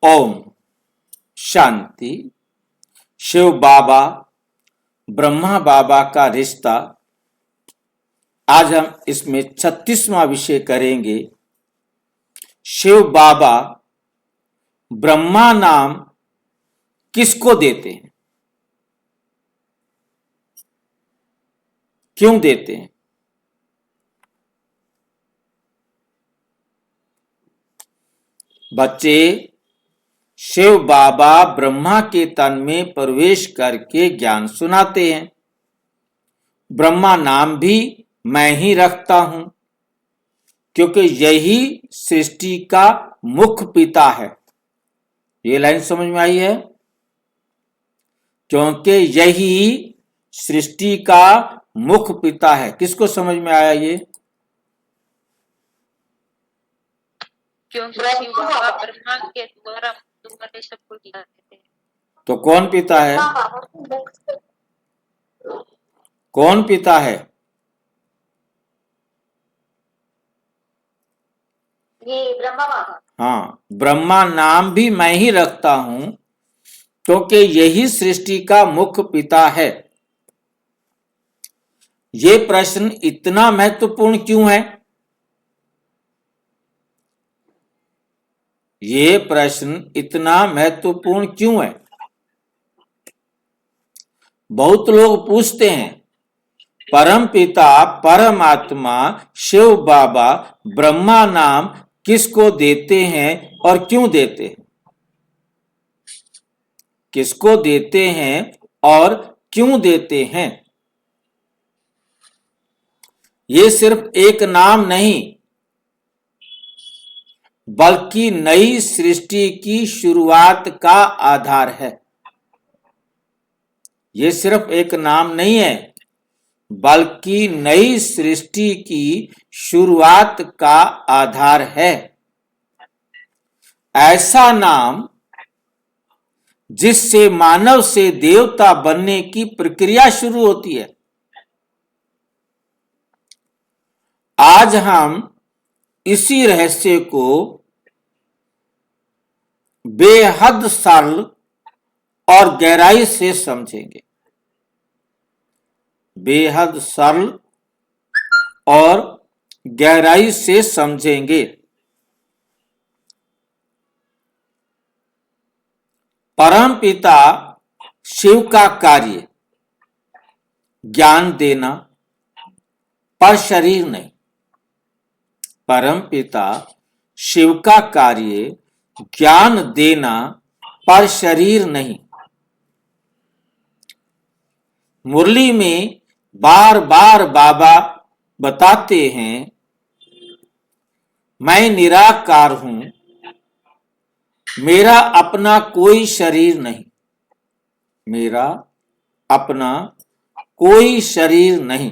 ओम शांति। शिव बाबा ब्रह्मा बाबा का रिश्ता। आज हम इसमें 36वां विषय करेंगे। शिव बाबा ब्रह्मा नाम किसको देते हैं, क्यों देते हैं? बच्चे, शिव बाबा ब्रह्मा के तन में प्रवेश करके ज्ञान सुनाते हैं। ब्रह्मा नाम भी मैं ही रखता हूं, क्योंकि यही सृष्टि का मुख्य पिता है। ये लाइन समझ में आई है? क्योंकि यही सृष्टि का मुख्य पिता है। किसको समझ में आया ये? क्योंकि शिव बाबा ब्रह्मा के द्वारा सब कुछ करते हैं। तो कौन पिता है? कौन पिता है? ये ब्रह्मा बाबा। हाँ, ब्रह्मा नाम भी मैं ही रखता हूं, क्योंकि यही सृष्टि का मुख्य पिता है। ये प्रश्न इतना महत्वपूर्ण क्यों है? ये प्रश्न इतना महत्वपूर्ण क्यों है? बहुत लोग पूछते हैं, परम पिता परमात्मा शिव बाबा ब्रह्मा नाम किसको देते हैं और क्यों देते हैं? किसको देते हैं और क्यों देते हैं? ये सिर्फ एक नाम नहीं, बल्कि नई सृष्टि की शुरुआत का आधार है। ये सिर्फ एक नाम नहीं है, बल्कि नई सृष्टि की शुरुआत का आधार है। ऐसा नाम जिससे मानव से देवता बनने की प्रक्रिया शुरू होती है। आज हम इसी रहस्य को बेहद सरल और गहराई से समझेंगे। बेहद सरल और गहराई से समझेंगे। परम पिता शिव का कार्य ज्ञान देना, पर शरीर नहीं। परम पिता शिव का कार्य ज्ञान देना, पर शरीर नहीं। मुरली में बार बार बाबा बताते हैं, मैं निराकार हूं, मेरा अपना कोई शरीर नहीं। मेरा अपना कोई शरीर नहीं।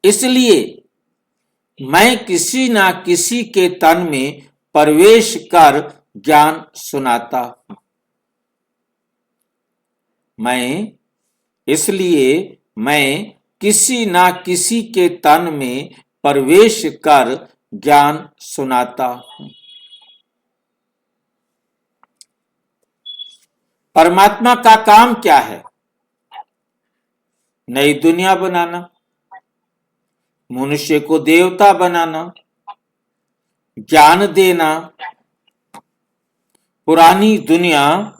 इसलिए मैं किसी ना किसी के तन में प्रवेश कर ज्ञान सुनाता हूं। इसलिए मैं किसी ना किसी के तन में प्रवेश कर ज्ञान सुनाता हूं। परमात्मा का काम क्या है? नई दुनिया बनाना, मनुष्य को देवता बनाना, ज्ञान देना। पुरानी दुनिया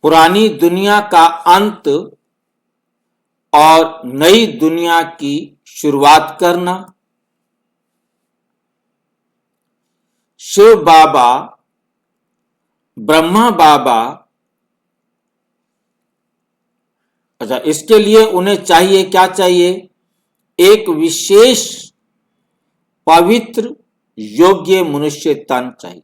पुरानी दुनिया का अंत और नई दुनिया की शुरुआत करना। शिव बाबा ब्रह्मा बाबा, अच्छा, इसके लिए उन्हें चाहिए क्या? चाहिए एक विशेष पवित्र योग्य मनुष्य तन चाहिए।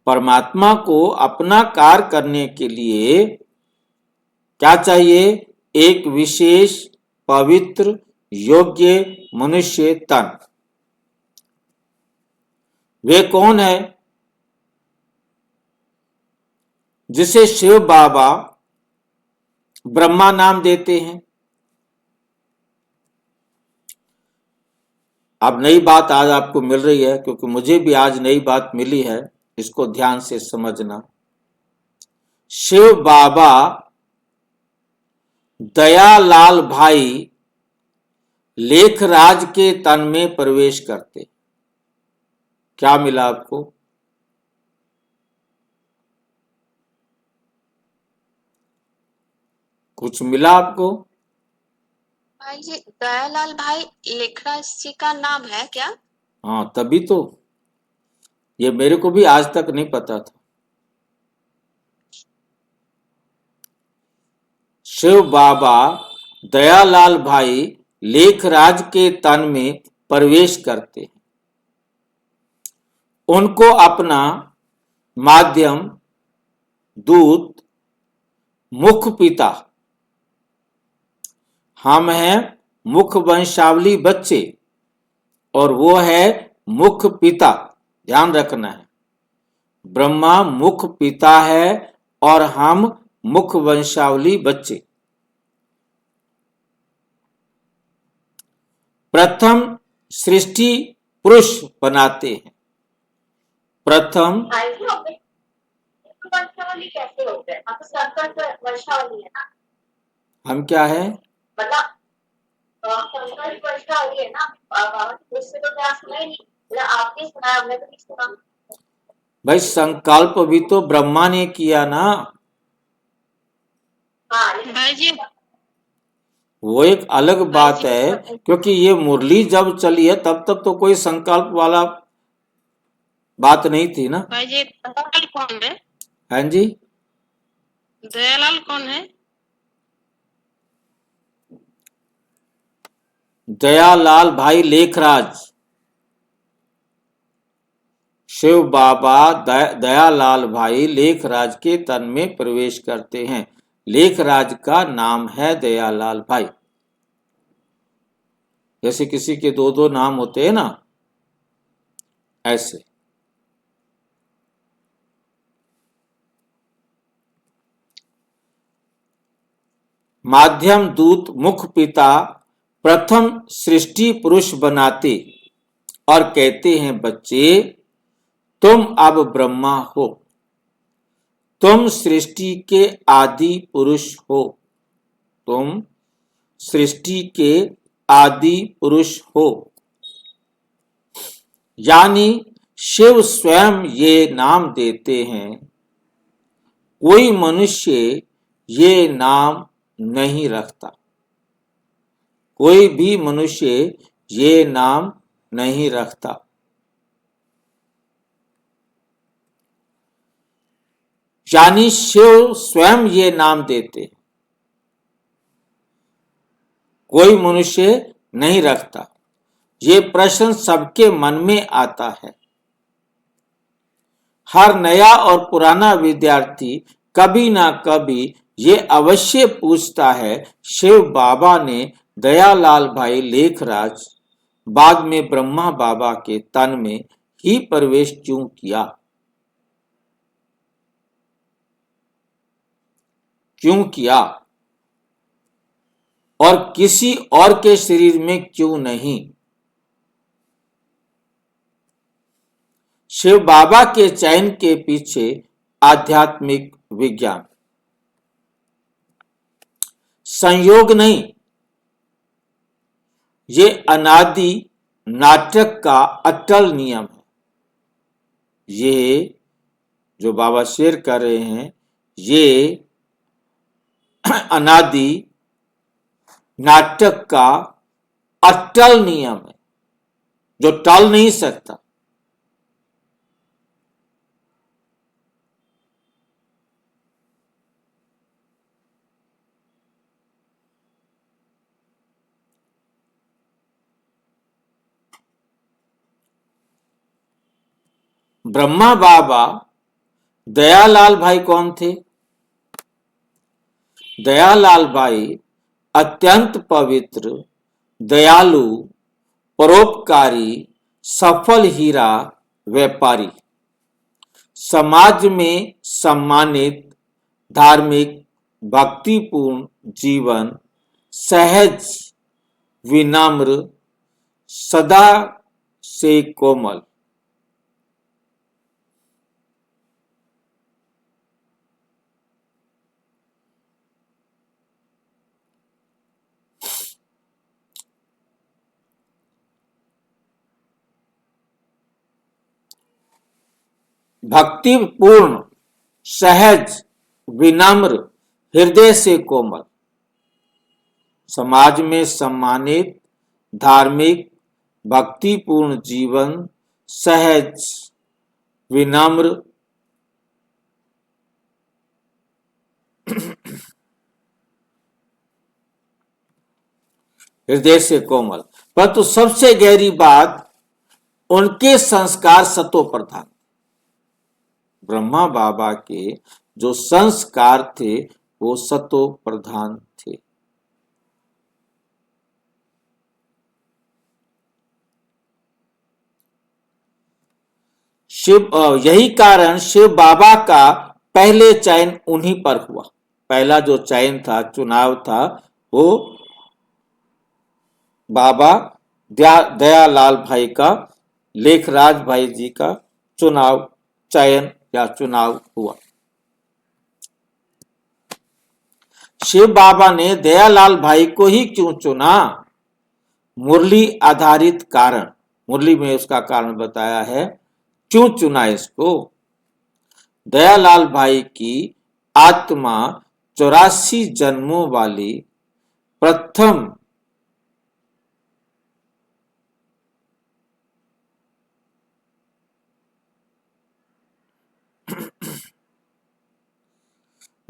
परमात्मा को अपना कार्य करने के लिए क्या चाहिए? एक विशेष पवित्र योग्य मनुष्य तन। वे कौन है जिसे शिव बाबा ब्रह्मा नाम देते हैं? अब नई बात आज आपको मिल रही है, क्योंकि मुझे भी आज नई बात मिली है, इसको ध्यान से समझना। शिव बाबा दयालाल भाई लेखराज के तन में प्रवेश करते। क्या मिला आपको? कुछ मिला आपको? भाई जी, दयालाल भाई लेखराज जी का नाम है क्या? हाँ, तभी तो, ये मेरे को भी आज तक नहीं पता था। शिव बाबा दयालाल भाई लेखराज के तन में प्रवेश करते हैं। उनको अपना माध्यम, दूत, मुख पिता, हम हैं मुख वंशावली बच्चे और वो है मुख पिता, ध्यान रखना है। ब्रह्मा मुख पिता है और हम मुख वंशावली बच्चे। प्रथम सृष्टि पुरुष बनाते हैं। प्रथम वंशावली कैसे हो गए? आप संकल्प वंशावली है ना? हम क्या है? मतलब संकल्प वंशावली है ना? उससे तो क्या सुना ही नहीं, मतलब आपने सुना, हमने तो नहीं सुना। भाई संकल्प भी तो ब्रह्मा ने किया ना। भाई जी, वो एक अलग बात है, क्योंकि ये मुरली जब चली है तब तक तो कोई संकल्प वाला बात नहीं थी ना। भाई जी, दयालाल कौन है? हाँ जी, दयालाल कौन है? दयालाल भाई लेखराज। शिव बाबा दयालाल भाई लेखराज के तन में प्रवेश करते हैं। लेखराज का नाम है दयालाल भाई। जैसे किसी के दो दो नाम होते हैं ना, ऐसे। माध्यम दूत मुख पिता प्रथम सृष्टि पुरुष बनाते और कहते हैं, बच्चे तुम अब ब्रह्मा हो, तुम सृष्टि के आदि पुरुष हो, तुम सृष्टि के आदि पुरुष हो। यानी शिव स्वयं ये नाम देते हैं। कोई मनुष्य ये नाम नहीं रखता, कोई भी मनुष्य ये नाम नहीं रखता। यानी शिव स्वयं ये नाम देते, कोई मनुष्य नहीं रखता। ये प्रश्न सबके मन में आता है। हर नया और पुराना विद्यार्थी कभी ना कभी ये अवश्य पूछता है, शिव बाबा ने दयालाल भाई लेखराज बाद में ब्रह्मा बाबा के तन में ही प्रवेश क्यों किया? क्यों किया और किसी और के शरीर में क्यों नहीं? शिव बाबा के चयन के पीछे आध्यात्मिक विज्ञान, संयोग नहीं, ये अनादि नाटक का अटल नियम है। ये जो बाबा शेयर कर रहे हैं, ये अनादि नाटक का अटल नियम है जो टल नहीं सकता। ब्रह्मा बाबा दयालाल भाई कौन थे? दयालाल भाई अत्यंत पवित्र, दयालु, परोपकारी, सफल हीरा व्यापारी, समाज में सम्मानित, धार्मिक, भक्तिपूर्ण जीवन, सहज, विनम्र, सदा से कोमल। भक्तिपूर्ण, सहज, विनम्र, हृदय से कोमल, समाज में सम्मानित, धार्मिक, भक्तिपूर्ण जीवन, सहज, विनम्र, हृदय से कोमल। परंतु सबसे गहरी बात, उनके संस्कार सतो प्रधान। ब्रह्मा बाबा के जो संस्कार थे वो सतो प्रधान थे। यही कारण शिव बाबा का पहले चयन उन्हीं पर हुआ। पहला जो चयन था, चुनाव था, वो बाबा दयालाल भाई का, लेखराज भाई जी का चयन या चुनाव हुआ। शिव बाबा ने दयालाल भाई को ही क्यों चुना? मुरली आधारित कारण, मुरली में उसका कारण बताया है क्यों चुना इसको। दयालाल भाई की आत्मा 84 जन्मों वाली प्रथम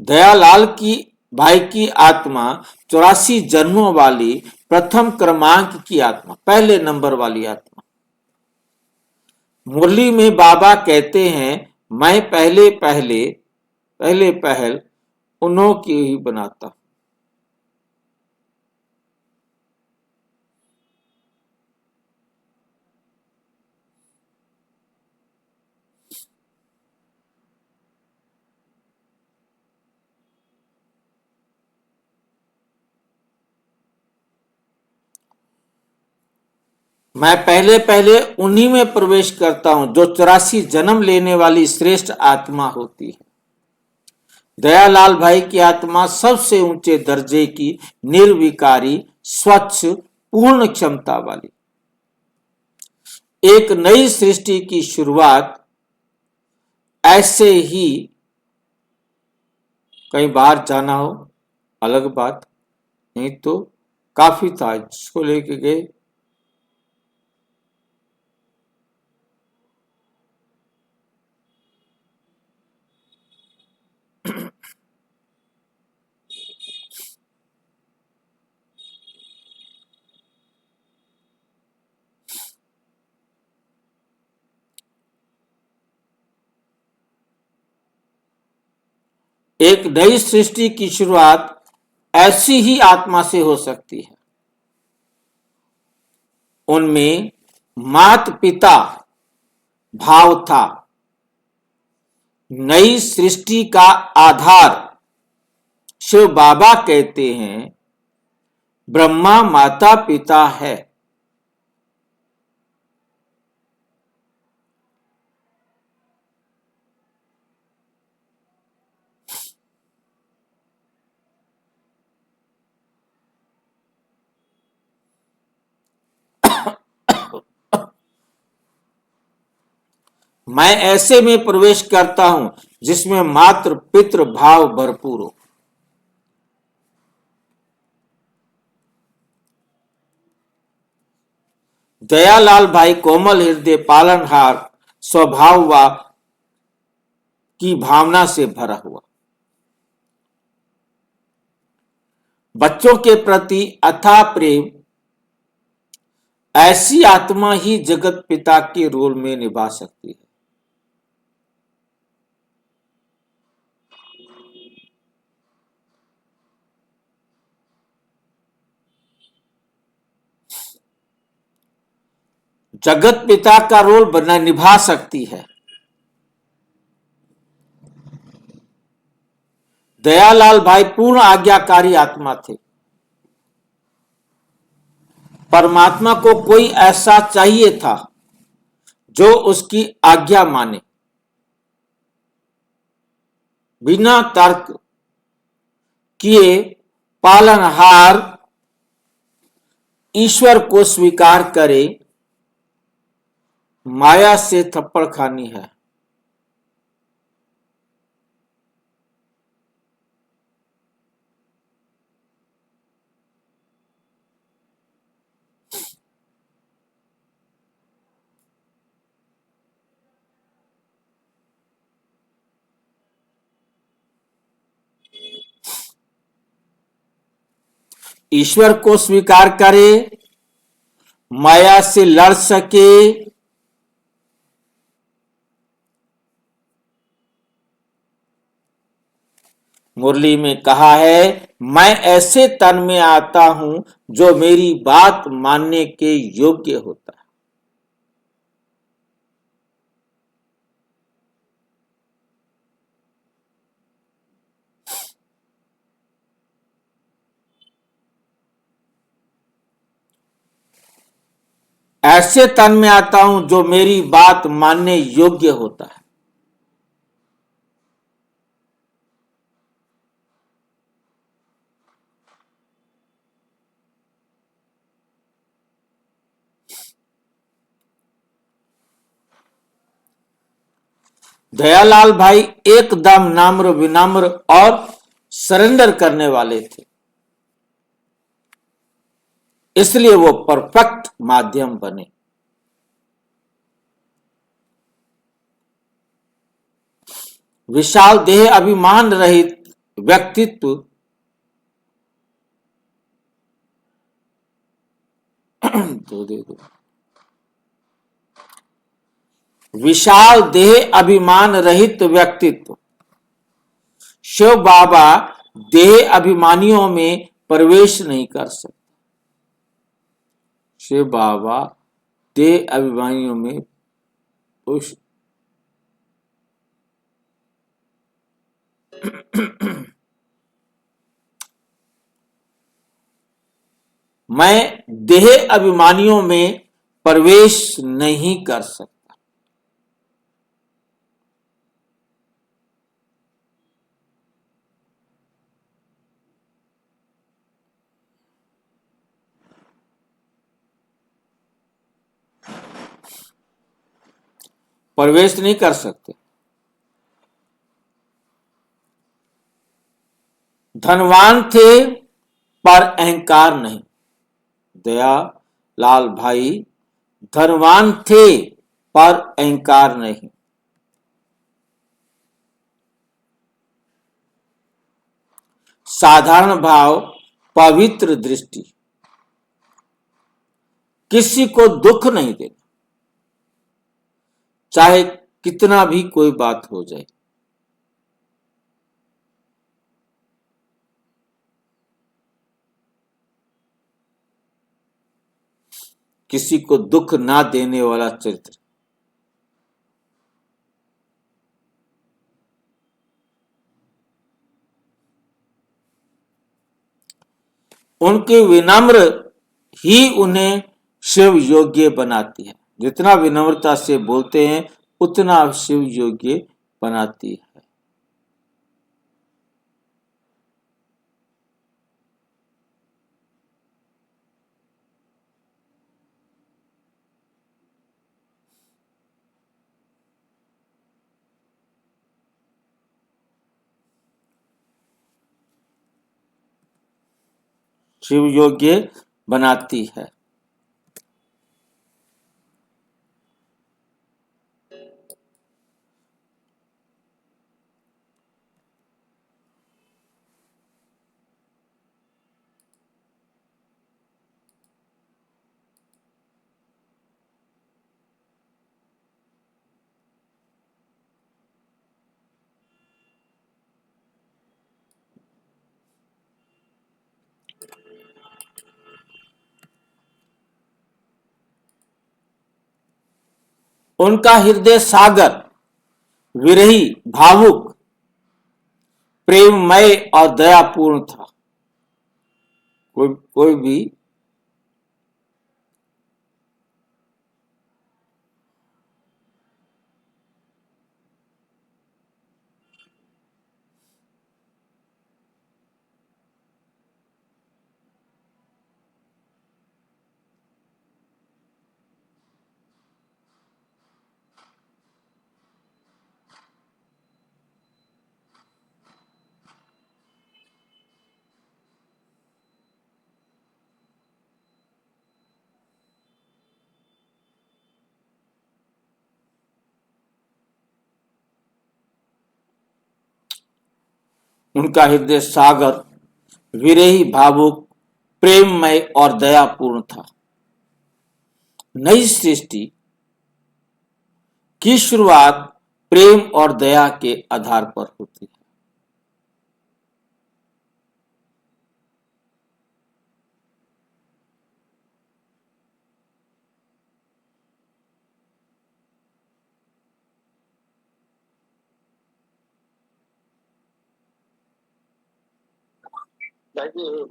दयालाल की भाई की आत्मा 84 जन्मों वाली प्रथम क्रमांक की आत्मा, पहले नंबर वाली आत्मा। मुरली में बाबा कहते हैं, मैं पहले पहल उन्हों की ही बनाता। मैं पहले उन्हीं में प्रवेश करता हूं जो 84 जन्म लेने वाली श्रेष्ठ आत्मा होती है। दयालाल भाई की आत्मा सबसे ऊंचे दर्जे की, निर्विकारी, स्वच्छ, पूर्ण क्षमता वाली। एक नई सृष्टि की शुरुआत ऐसे ही, कहीं बाहर जाना हो अलग बात, नहीं तो काफी था जिसको लेके गए। एक नई सृष्टि की शुरुआत ऐसी ही आत्मा से हो सकती है। उनमें मात पिता भाव था। नई सृष्टि का आधार शिव बाबा कहते हैं ब्रह्मा माता पिता है। मैं ऐसे में प्रवेश करता हूं जिसमें मात्र पितृ भाव भरपूर हो। दयालाल भाई कोमल हृदय, पालनहार स्वभाव व की भावना से भरा हुआ, बच्चों के प्रति अथाह प्रेम, ऐसी आत्मा ही जगत पिता के रोल में निभा सकती है। जगत पिता का रोल बना निभा सकती है। दयालाल भाई पूर्ण आज्ञाकारी आत्मा थे। परमात्मा को कोई ऐसा चाहिए था जो उसकी आज्ञा माने, बिना तर्क किए पालनहार ईश्वर को स्वीकार करे। माया से थप्पड़ खानी है। ईश्वर को स्वीकार करे, माया से लड़ सके, मुरली में कहा है, मैं ऐसे तन में आता हूं जो मेरी बात मानने के योग्य होता है। ऐसे तन में आता हूं जो मेरी बात मानने योग्य होता है। दयालाल भाई एकदम नम्र विनम्र और सरेंडर करने वाले थे, इसलिए वो परफेक्ट माध्यम बने। विशाल देह अभिमान रहित व्यक्तित्व दो। विशाल देह अभिमान रहित व्यक्तित्व। शिव बाबा देह अभिमानियों में प्रवेश नहीं कर सकते। शिव बाबा देह अभिमानियों में उस मैं देह अभिमानियों में प्रवेश नहीं कर सकता। प्रवेश नहीं कर सकते। धनवान थे पर अहंकार नहीं। दया लाल भाई धनवान थे पर अहंकार नहीं। साधारण भाव, पवित्र दृष्टि, किसी को दुख नहीं देना, चाहे कितना भी कोई बात हो जाए। किसी को दुख ना देने वाला चरित्र। उनकी विनम्र ही उन्हें शिव योग्य बनाती है। जितना विनम्रता से बोलते हैं उतना शिव योग्य बनाती है। शिव योग्य बनाती है। उनका हृदय सागर विरही, भावुक, प्रेममय और दयापूर्ण था। कोई भी उनका हृदय सागर विरही, भावुक, प्रेममय और दयापूर्ण था। नई सृष्टि की शुरुआत प्रेम और दया के आधार पर होती है।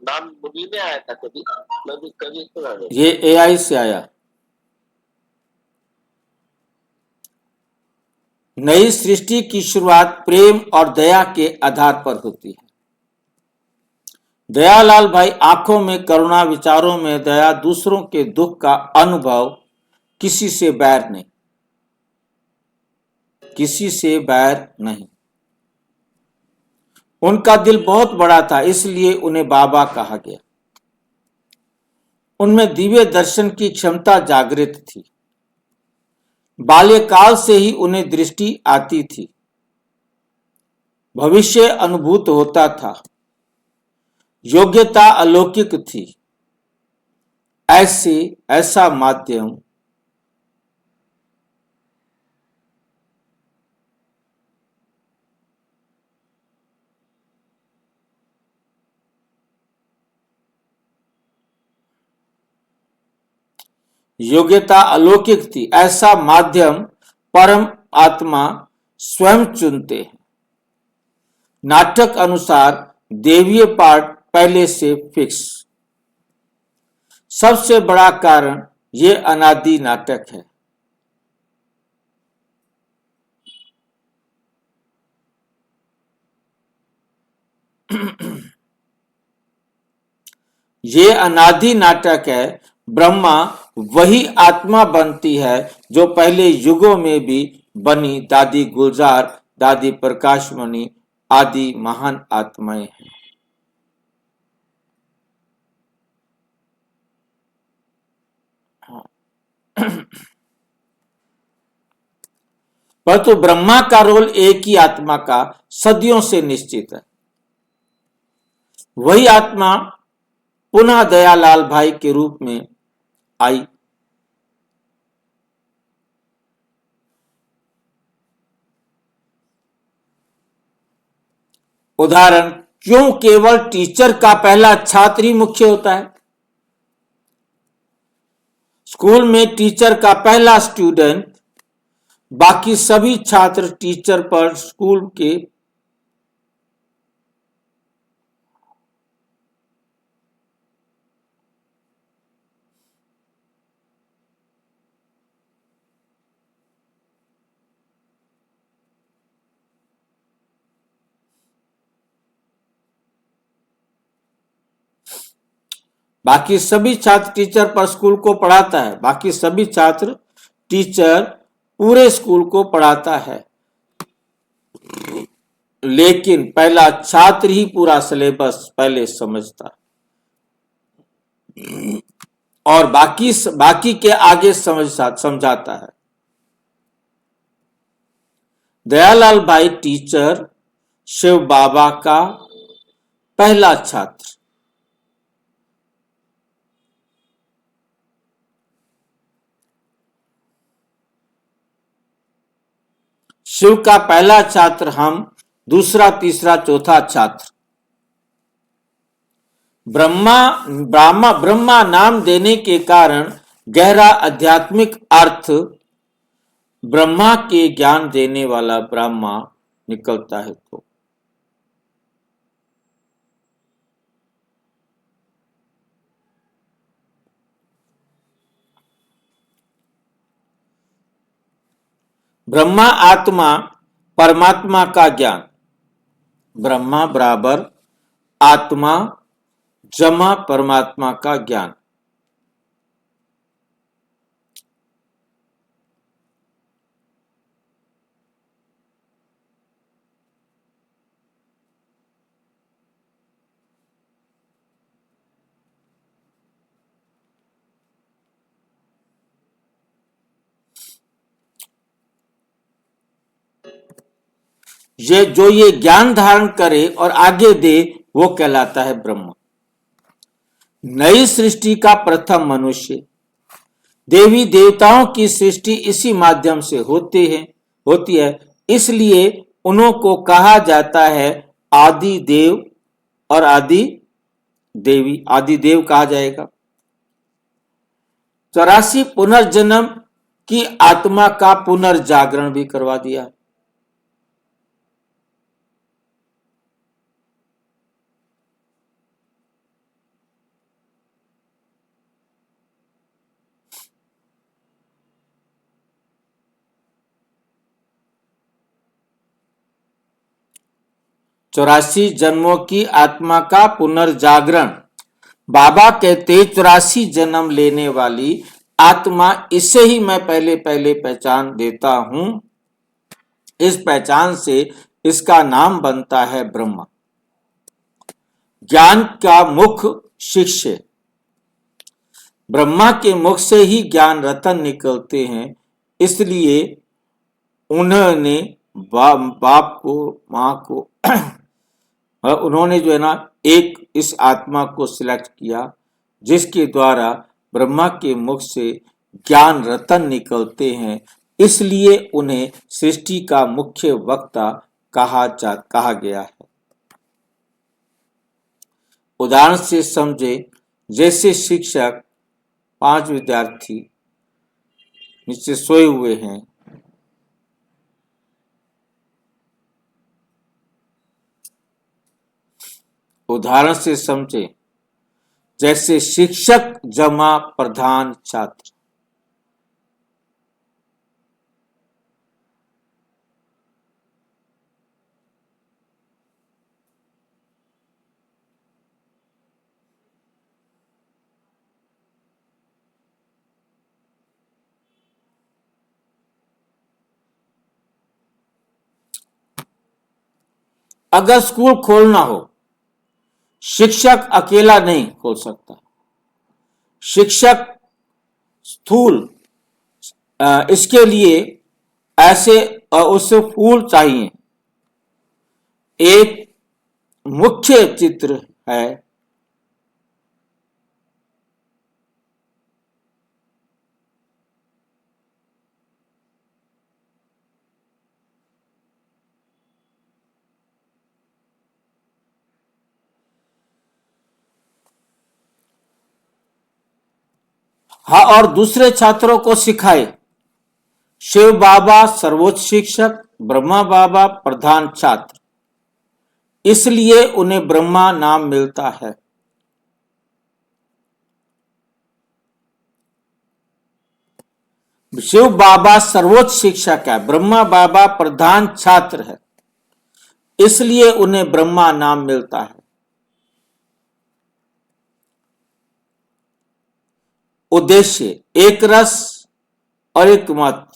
नाम मुझे नहीं आया था कभी, मैं भी कभी सुना नहीं। ये एआई से आया। नई सृष्टि की शुरुआत प्रेम और दया के आधार पर होती है। दयालाल भाई, आंखों में करुणा, विचारों में दया, दूसरों के दुख का अनुभव, किसी से बैर नहीं, किसी से बैर नहीं। उनका दिल बहुत बड़ा था, इसलिए उन्हें बाबा कहा गया। उनमें दिव्य दर्शन की क्षमता जागृत थी। बाल्यकाल से ही उन्हें दृष्टि आती थी, भविष्य अनुभूत होता था, योग्यता अलौकिक थी। ऐसा माध्यम योग्यता अलौकिक थी। ऐसा माध्यम परम आत्मा स्वयं चुनते हैं। नाटक अनुसार देवीय पाठ पहले से फिक्स। सबसे बड़ा कारण ये अनादि नाटक है। ये अनादि नाटक है। ब्रह्मा वही आत्मा बनती है जो पहले युगों में भी बनी। दादी गुलजार, दादी प्रकाशमणि आदि महान आत्माएं हैं। परंतु ब्रह्मा का रोल एक ही आत्मा का सदियों से निश्चित है। वही आत्मा पुनः दयालाल भाई के रूप में आई। उदाहरण, क्यों केवल टीचर का पहला छात्र ही मुख्य होता है? स्कूल में टीचर का पहला स्टूडेंट, बाकी सभी छात्र टीचर पर स्कूल के बाकी सभी छात्र टीचर पर स्कूल को पढ़ाता है। बाकी सभी छात्र टीचर पूरे स्कूल को पढ़ाता है, लेकिन पहला छात्र ही पूरा सिलेबस पहले समझता और बाकी के आगे समझाता है। दयालाल भाई टीचर शिव बाबा का पहला छात्र। शिव का पहला छात्र हम, दूसरा, तीसरा, चौथा छात्र। ब्रह्मा नाम देने के कारण गहरा आध्यात्मिक अर्थ ब्रह्मा के ज्ञान देने वाला ब्रह्मा निकलता है तो ब्रह्मा आत्मा परमात्मा का ज्ञान, ब्रह्मा बराबर आत्मा जमा परमात्मा का ज्ञान। ये ज्ञान धारण करे और आगे दे वो कहलाता है ब्रह्मा। नई सृष्टि का प्रथम मनुष्य, देवी देवताओं की सृष्टि इसी माध्यम से होती है, इसलिए उन्हों को कहा जाता है आदि देव और आदि देवी, आदि देव कहा जाएगा। 84 पुनर्जन्म की आत्मा का पुनर्जागरण भी करवा दिया। चौरासी जन्मों की आत्मा का पुनर्जागरण। बाबा कहते 84 जन्म लेने वाली आत्मा, इसे ही मैं पहले पहचान देता हूं। इस पहचान से इसका नाम बनता है ब्रह्मा। ज्ञान का मुख्य शिष्य, ब्रह्मा के मुख से ही ज्ञान रतन निकलते हैं, इसलिए उन्होंने बाप को मां को उन्होंने जो है ना एक इस आत्मा को सिलेक्ट किया जिसके द्वारा ब्रह्मा के मुख से ज्ञान रतन निकलते हैं, इसलिए उन्हें सृष्टि का मुख्य वक्ता कहा गया है। उदाहरण से समझे, जैसे शिक्षक 5 विद्यार्थी नीचे सोए हुए हैं, उदाहरण से समझे जैसे शिक्षक जमा प्रधान छात्र। अगर स्कूल खोलना हो, शिक्षक अकेला नहीं खोल सकता। शिक्षक स्थूल इसके लिए ऐसे उससे फूल चाहिए। एक मुख्य चित्र है, हाँ, और दूसरे छात्रों को सिखाए। शिव बाबा सर्वोच्च शिक्षक, ब्रह्मा बाबा प्रधान छात्र, इसलिए उन्हें ब्रह्मा नाम मिलता है। शिव बाबा सर्वोच्च शिक्षक है, ब्रह्मा बाबा प्रधान छात्र है, इसलिए उन्हें ब्रह्मा नाम मिलता है। उद्देश्य एक रस और एक मत।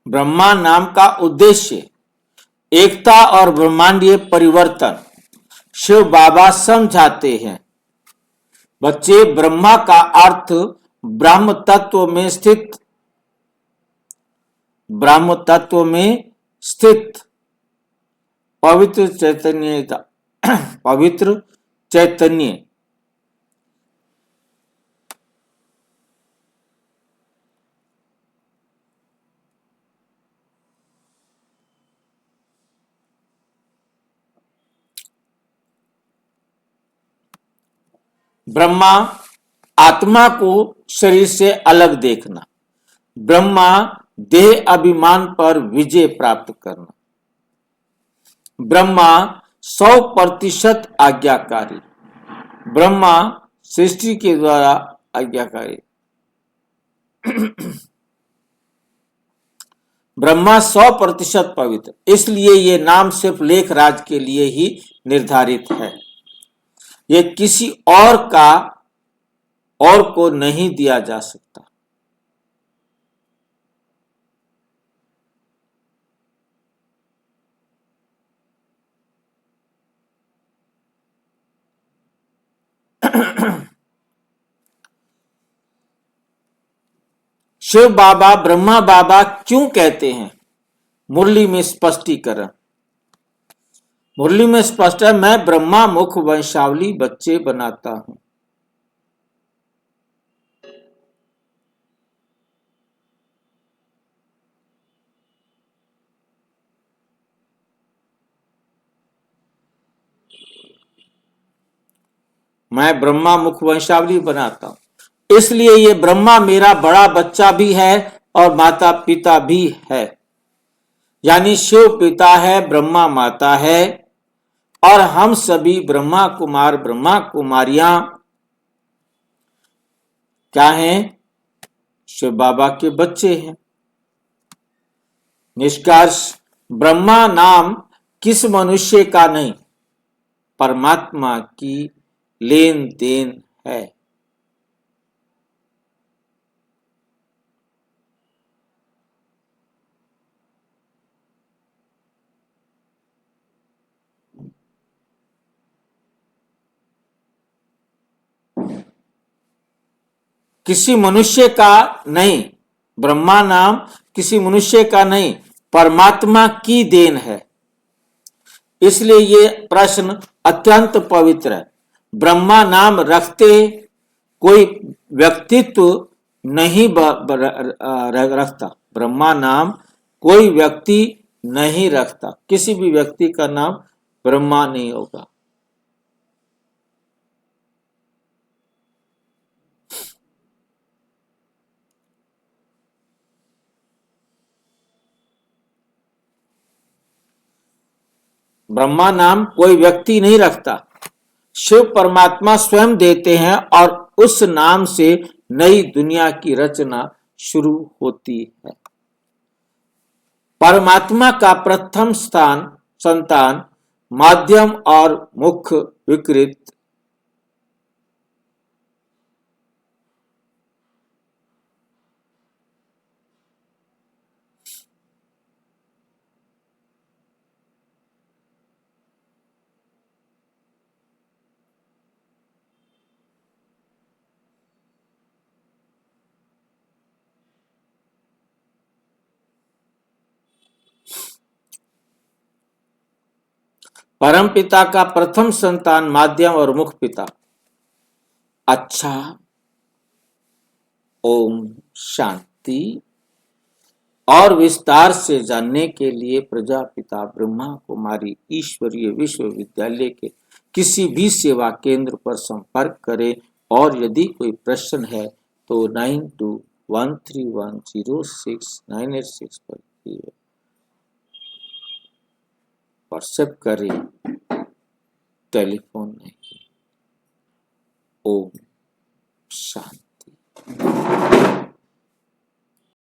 ब्रह्मा नाम का उद्देश्य एकता और ब्रह्मांडीय परिवर्तन शिव बाबा समझाते हैं। बच्चे, ब्रह्मा का अर्थ ब्रह्म तत्व में स्थित पवित्र चैतन्य पवित्र चैतन्य ब्रह्मा आत्मा को शरीर से अलग देखना, ब्रह्मा देह अभिमान पर विजय प्राप्त करना, ब्रह्मा 100% आज्ञाकारी, ब्रह्मा सृष्टि के द्वारा आज्ञाकारी, ब्रह्मा 100% पवित्र। इसलिए ये नाम सिर्फ लेख राज के लिए ही निर्धारित है, ये किसी और को नहीं दिया जा सकता। शिव बाबा ब्रह्मा बाबा क्यों कहते हैं? मुरली में स्पष्टीकरण। मुरली में स्पष्ट है, मैं ब्रह्मा मुख वंशावली बच्चे बनाता हूं। मैं ब्रह्मा मुख वंशावली बनाता हूं, इसलिए ये ब्रह्मा मेरा बड़ा बच्चा भी है और माता पिता भी है। यानी शिव पिता है, ब्रह्मा माता है और हम सभी ब्रह्मा कुमार ब्रह्मा कुमारियां क्या हैं? शिव बाबा के बच्चे हैं। निष्कर्ष, ब्रह्मा नाम किस मनुष्य का नहीं, परमात्मा की लेन देन है। किसी मनुष्य का नहीं, ब्रह्मा नाम किसी मनुष्य का नहीं, परमात्मा की देन है। इसलिए ये प्रश्न अत्यंत पवित्र है। ब्रह्मा नाम रखते कोई व्यक्तित्व नहीं रखता, ब्रह्मा नाम कोई व्यक्ति नहीं रखता, किसी भी व्यक्ति का नाम ब्रह्मा नहीं होगा। ब्रह्मा नाम कोई व्यक्ति नहीं रखता, शिव परमात्मा स्वयं देते हैं और उस नाम से नई दुनिया की रचना शुरू होती है। परमात्मा का प्रथम संतान माध्यम और मुख्य विकृत परम पिता का प्रथम संतान माध्यम और मुख्य पिता। अच्छा, ओम शांति। और विस्तार से जानने के लिए प्रजापिता ब्रह्मा कुमारी ईश्वरीय विश्वविद्यालय के किसी भी सेवा केंद्र पर संपर्क करें और यदि कोई प्रश्न है तो 9213106986 पर व्हाट्सएप करें, टेलीफोन नहीं। ओम शांति।